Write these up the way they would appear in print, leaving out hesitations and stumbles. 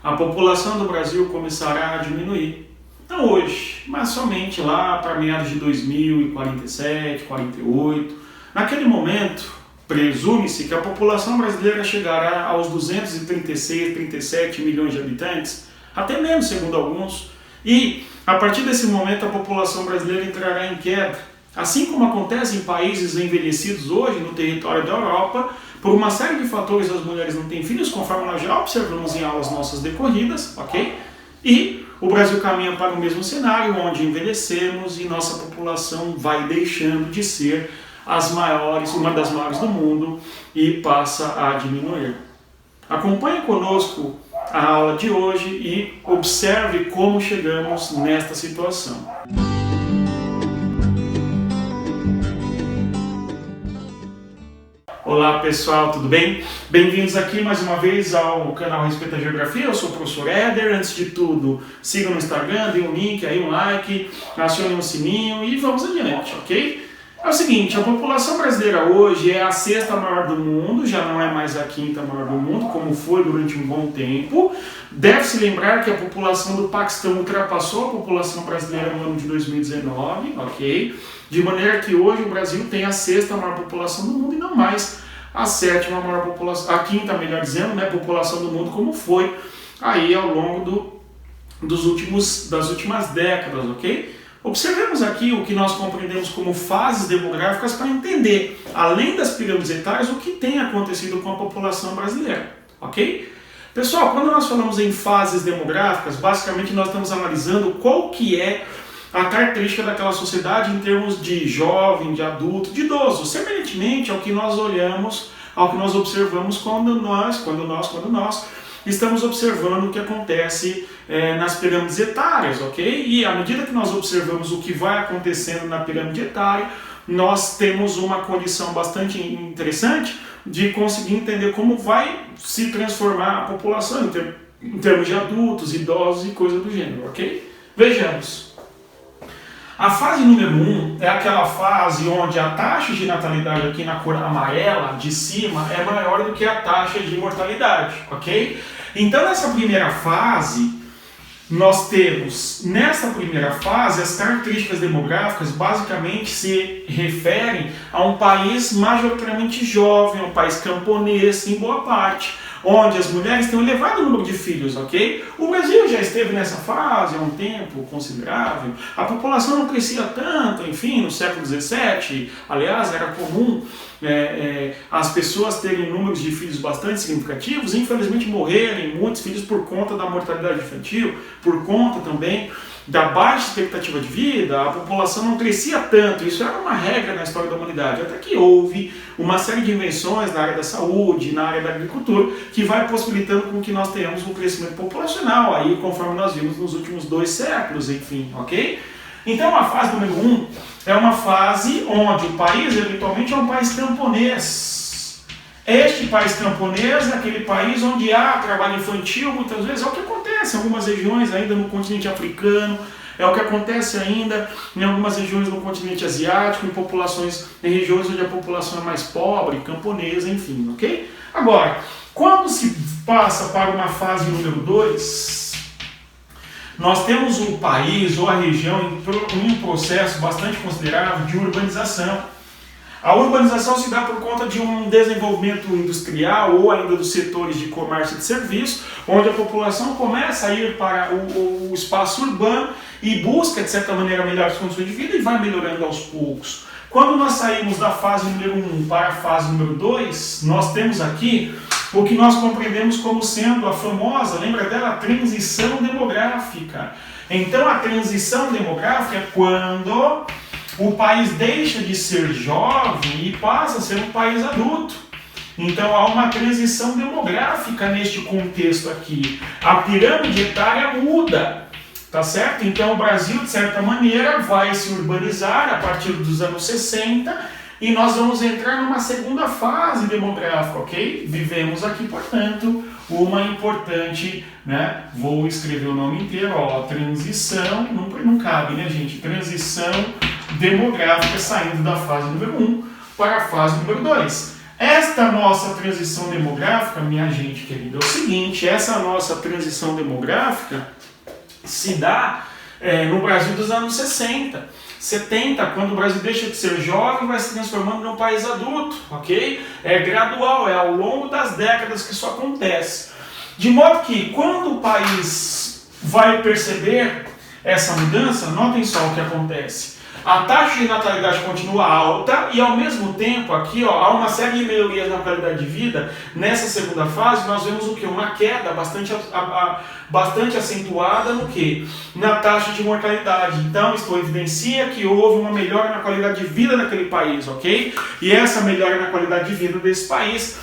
a população do Brasil começará a diminuir. Não hoje, mas somente lá para meados de 2047, 48. Naquele momento, presume-se que a população brasileira chegará aos 236, 37 milhões de habitantes, até menos segundo alguns, e a partir desse momento a população brasileira entrará em queda. Assim como acontece em países envelhecidos hoje no território da Europa, por uma série de fatores as mulheres não têm filhos, conforme nós já observamos em aulas nossas decorridas, ok? E o Brasil caminha para o mesmo cenário, onde envelhecemos e nossa população vai deixando de ser uma das maiores do mundo e passa a diminuir. Acompanhe conosco a aula de hoje e observe como chegamos nesta situação. Olá pessoal, tudo bem? Bem-vindos aqui mais uma vez ao canal Respeita a Geografia. Eu sou o professor Éder. Antes de tudo, sigam no Instagram, dê um link, aí um like, acione um sininho e vamos adiante, ok? É o seguinte, a população brasileira hoje é a sexta maior do mundo, já não é mais a quinta maior do mundo, como foi durante um bom tempo. Deve-se lembrar que a população do Paquistão ultrapassou a população brasileira no ano de 2019, ok? De maneira que hoje o Brasil tem a sexta maior população do mundo e não mais a sétima maior população, a quinta, melhor dizendo, né, população do mundo, como foi aí ao longo das últimas décadas, ok? Observemos aqui o que nós compreendemos como fases demográficas para entender, além das pirâmides etárias, o que tem acontecido com a população brasileira, ok? Pessoal, quando nós falamos em fases demográficas, basicamente nós estamos analisando qual que é a característica daquela sociedade em termos de jovem, de adulto, de idoso, semelhantemente ao que nós olhamos, ao que nós observamos quando nós estamos observando o que acontece nas pirâmides etárias, ok? E à medida que nós observamos o que vai acontecendo na pirâmide etária, nós temos uma condição bastante interessante de conseguir entender como vai se transformar a população em termos de adultos, idosos e coisa do gênero, ok? Vejamos. A fase número 1 é aquela fase onde a taxa de natalidade aqui na cor amarela de cima é maior do que a taxa de mortalidade, ok? Então nessa primeira fase, nós temos, nessa primeira fase, as características demográficas basicamente se referem a um país majoritariamente jovem, um país camponês em boa parte, onde as mulheres têm um elevado número de filhos, ok? O Brasil já esteve nessa fase há um tempo considerável, a população não crescia tanto, enfim, no século XVII, aliás, era comum as pessoas terem números de filhos bastante significativos, infelizmente morrerem muitos filhos por conta da mortalidade infantil, por conta também da baixa expectativa de vida, a população não crescia tanto, isso era uma regra na história da humanidade, até que houve uma série de invenções na área da saúde, na área da agricultura, que vai possibilitando com que nós tenhamos um crescimento populacional, aí conforme nós vimos nos últimos 2 séculos, enfim, ok? Então a fase número 1 é uma fase onde o país, eventualmente, é um país camponês. Este país camponês é aquele país onde há trabalho infantil, muitas vezes, é o que acontece em algumas regiões ainda no continente africano, é o que acontece ainda em algumas regiões no continente asiático, em regiões onde a população é mais pobre, camponesa, enfim, ok? Agora, quando se passa para uma fase número 2, nós temos o país ou a região em um processo bastante considerável de urbanização. A urbanização se dá por conta de um desenvolvimento industrial ou ainda dos setores de comércio e de serviço, onde a população começa a ir para o espaço urbano e busca, de certa maneira, melhores condições de vida e vai melhorando aos poucos. Quando nós saímos da fase número 1 para a fase número 2, nós temos aqui o que nós compreendemos como sendo a famosa, lembra dela, transição demográfica. Então a transição demográfica é quando o país deixa de ser jovem e passa a ser um país adulto. Então há uma transição demográfica neste contexto aqui. A pirâmide etária muda, tá certo? Então o Brasil, de certa maneira, vai se urbanizar a partir dos anos 60 e nós vamos entrar numa segunda fase demográfica, ok? Vivemos aqui, portanto, uma importante, né? Vou escrever o nome inteiro, ó, transição, não cabe, né, gente? Transição demográfica saindo da fase número 1 para a fase número 2. Esta nossa transição demográfica, minha gente querida, é o seguinte, essa nossa transição demográfica se dá no Brasil dos anos 60, 70, quando o Brasil deixa de ser jovem e vai se transformando num país adulto, ok? É gradual, é ao longo das décadas que isso acontece. De modo que, quando o país vai perceber essa mudança, notem só o que acontece. A taxa de natalidade continua alta e, ao mesmo tempo, aqui há uma série de melhorias na qualidade de vida. Nessa segunda fase, nós vemos o quê? Uma queda bastante acentuada no quê? Na taxa de mortalidade. Então, isso evidencia que houve uma melhora na qualidade de vida daquele país, ok? E essa melhora na qualidade de vida desse país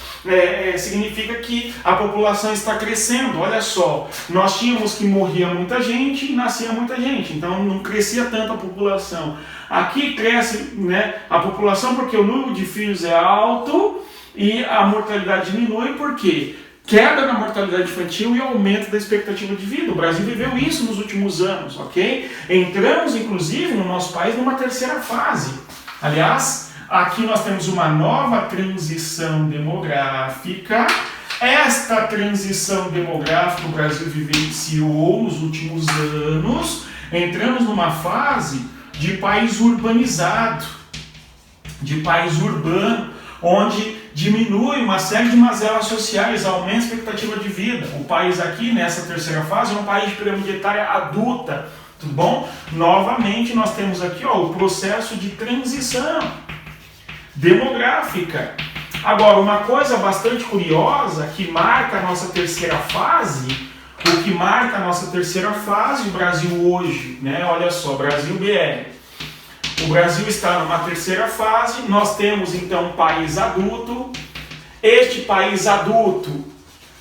significa que a população está crescendo. Olha só, nós tínhamos que morria muita gente e nascia muita gente, então não crescia tanto a população. Aqui cresce, né, a população porque o número de filhos é alto e a mortalidade diminui, por quê? Queda na mortalidade infantil e aumento da expectativa de vida. O Brasil viveu isso nos últimos anos, ok? Entramos, inclusive, no nosso país numa terceira fase. Aliás, aqui nós temos uma nova transição demográfica. Esta transição demográfica o Brasil vivenciou nos últimos anos. Entramos numa fase de país urbanizado, de país urbano, onde diminui uma série de mazelas sociais, aumenta a expectativa de vida. O país aqui, nessa terceira fase, é um país de pirâmide etária adulta, tudo bom? Novamente, nós temos aqui o processo de transição demográfica. Agora, uma coisa bastante curiosa que marca a nossa terceira fase, o que marca a nossa terceira fase, o Brasil hoje, né? Olha só, Brasil BR. O Brasil está numa terceira fase, nós temos então um país adulto. Este país adulto,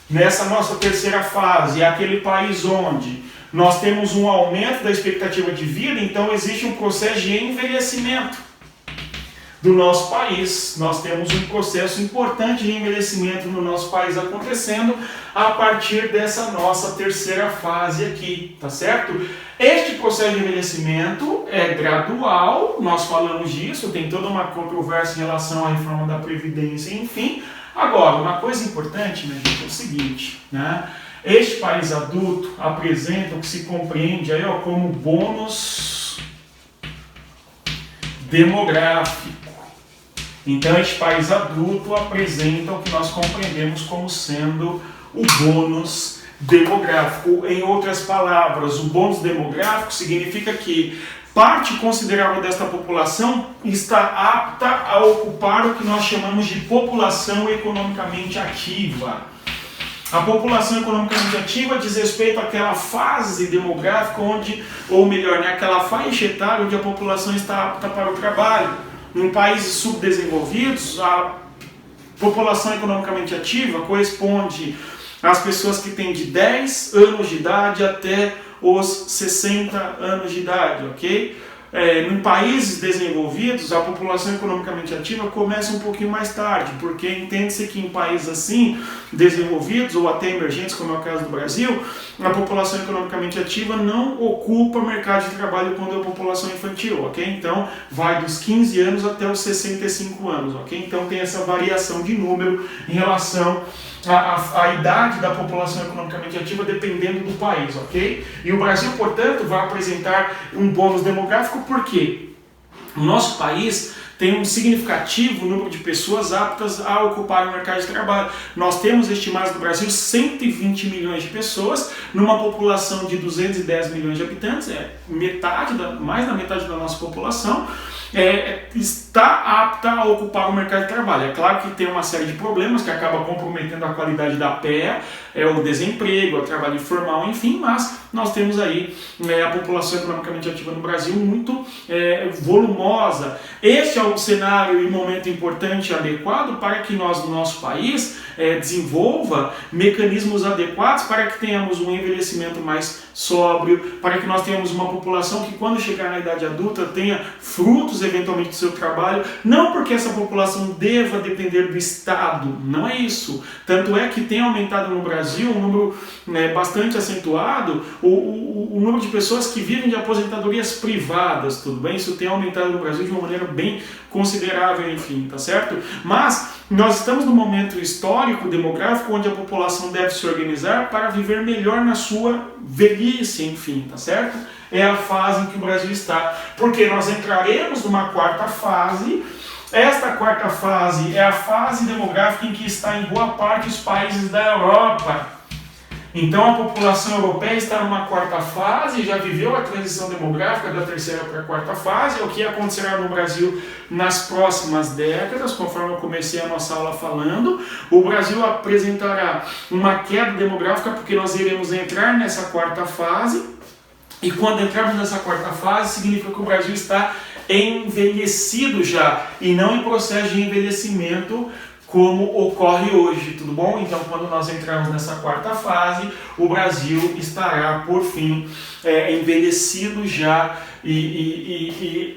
nessa nossa terceira fase, é aquele país onde nós temos um aumento da expectativa de vida, então existe um processo de envelhecimento do nosso país. Nós temos um processo importante de envelhecimento no nosso país acontecendo a partir dessa nossa terceira fase aqui, tá certo? Este processo de envelhecimento é gradual, nós falamos disso, tem toda uma controvérsia em relação à reforma da Previdência, enfim. Agora, uma coisa importante, minha gente, é o seguinte, né? Este país adulto apresenta o que se compreende aí, como bônus demográfico. Então, este país adulto apresenta o que nós compreendemos como sendo o bônus demográfico. Em outras palavras, o bônus demográfico significa que parte considerável desta população está apta a ocupar o que nós chamamos de população economicamente ativa. A população economicamente ativa diz respeito àquela fase demográfica onde, ou melhor, aquela faixa etária onde a população está apta para o trabalho. Em países subdesenvolvidos, a população economicamente ativa corresponde às pessoas que têm de 10 anos de idade até os 60 anos de idade, ok? Em países desenvolvidos, a população economicamente ativa começa um pouquinho mais tarde, porque entende-se que em países assim, desenvolvidos ou até emergentes, como é o caso do Brasil, a população economicamente ativa não ocupa o mercado de trabalho quando é a população infantil, ok? Então, vai dos 15 anos até os 65 anos, ok? Então, tem essa variação de número em relação a idade da população economicamente ativa dependendo do país, ok? E o Brasil, portanto, vai apresentar um bônus demográfico porque o nosso país tem um significativo número de pessoas aptas a ocupar o mercado de trabalho. Nós temos estimados no Brasil 120 milhões de pessoas, numa população de 210 milhões de habitantes, mais da metade da nossa população, está apta a ocupar o mercado de trabalho. É claro que tem uma série de problemas que acaba comprometendo a qualidade da PEA, o desemprego, o trabalho informal, enfim, mas nós temos aí a população economicamente ativa no Brasil muito volumosa. Este é um cenário e momento importante e adequado para que nós, no nosso país, desenvolva mecanismos adequados para que tenhamos um envelhecimento mais sóbrio, para que nós tenhamos uma população que, quando chegar na idade adulta, tenha frutos eventualmente do seu trabalho, não porque essa população deva depender do Estado, não é isso. Tanto é que tem aumentado no Brasil um número bastante acentuado, o número de pessoas que vivem de aposentadorias privadas, tudo bem? Isso tem aumentado no Brasil de uma maneira bem considerável, enfim, tá certo? Mas nós estamos num momento histórico, demográfico, onde a população deve se organizar para viver melhor na sua velhice, enfim, tá certo? É a fase em que o Brasil está, porque nós entraremos numa quarta fase. Esta quarta fase é a fase demográfica em que está em boa parte os países da Europa. Então a população europeia está numa quarta fase, já viveu a transição demográfica da terceira para a quarta fase. É o que acontecerá no Brasil nas próximas décadas, conforme eu comecei a nossa aula falando. O Brasil apresentará uma queda demográfica porque nós iremos entrar nessa quarta fase. E quando entrarmos nessa quarta fase, significa que o Brasil está envelhecido já, e não em processo de envelhecimento como ocorre hoje, tudo bom? Então, quando nós entrarmos nessa quarta fase, o Brasil estará, por fim, envelhecido já e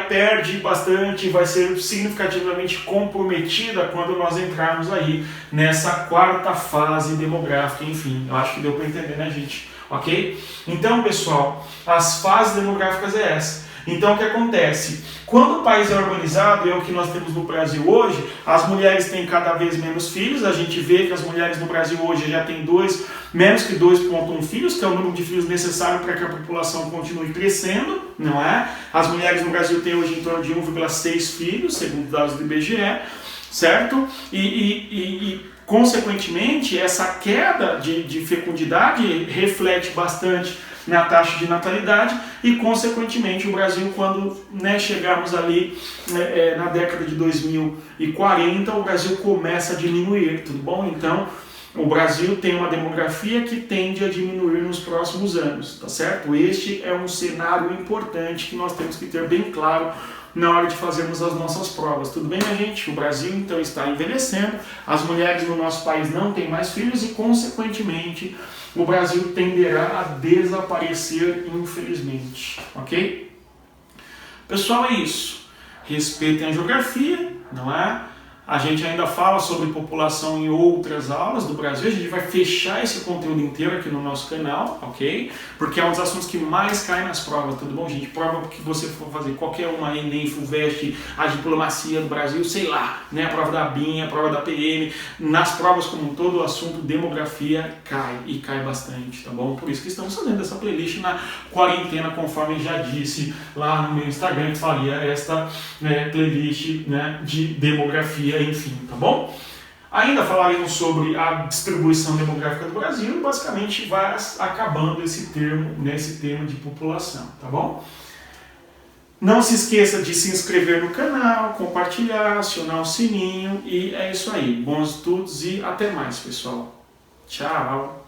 perde bastante, vai ser significativamente comprometida quando nós entrarmos aí nessa quarta fase demográfica, enfim. Eu acho que deu para entender, né, gente? Ok? Então, pessoal, as fases demográficas é essa. Então, o que acontece? Quando o país é urbanizado, é o que nós temos no Brasil hoje, as mulheres têm cada vez menos filhos. A gente vê que as mulheres no Brasil hoje já têm menos que 2,1 filhos, que é o número de filhos necessário para que a população continue crescendo, não é? As mulheres no Brasil têm hoje em torno de 1,6 filhos, segundo dados do IBGE, certo? Consequentemente, essa queda de fecundidade reflete bastante na taxa de natalidade e, consequentemente, o Brasil, quando chegarmos ali na década de 2040, o Brasil começa a diminuir, tudo bom? Então, o Brasil tem uma demografia que tende a diminuir nos próximos anos, tá certo? Este é um cenário importante que nós temos que ter bem claro na hora de fazermos as nossas provas. Tudo bem, minha gente? O Brasil, então, está envelhecendo, as mulheres no nosso país não têm mais filhos e, consequentemente, o Brasil tenderá a desaparecer, infelizmente. Ok? Pessoal, é isso. Respeitem a geografia, não é? A gente ainda fala sobre população em outras aulas do Brasil. A gente vai fechar esse conteúdo inteiro aqui no nosso canal, ok? Porque é um dos assuntos que mais cai nas provas, tudo bom, gente? Prova que você for fazer, qualquer uma, Enem, FUVEST, a diplomacia do Brasil, sei lá, né? A prova da BIM, a prova da PM, nas provas como um todo, o assunto demografia cai, e cai bastante, tá bom? Por isso que estamos fazendo essa playlist na quarentena, conforme já disse lá no meu Instagram, que faria esta playlist, né, de demografia, enfim, tá bom? Ainda falaremos sobre a distribuição demográfica do Brasil e basicamente vai acabando esse termo, nesse tema de população, tá bom? Não se esqueça de se inscrever no canal, compartilhar, acionar o sininho e é isso aí. Bons estudos e até mais, pessoal. Tchau!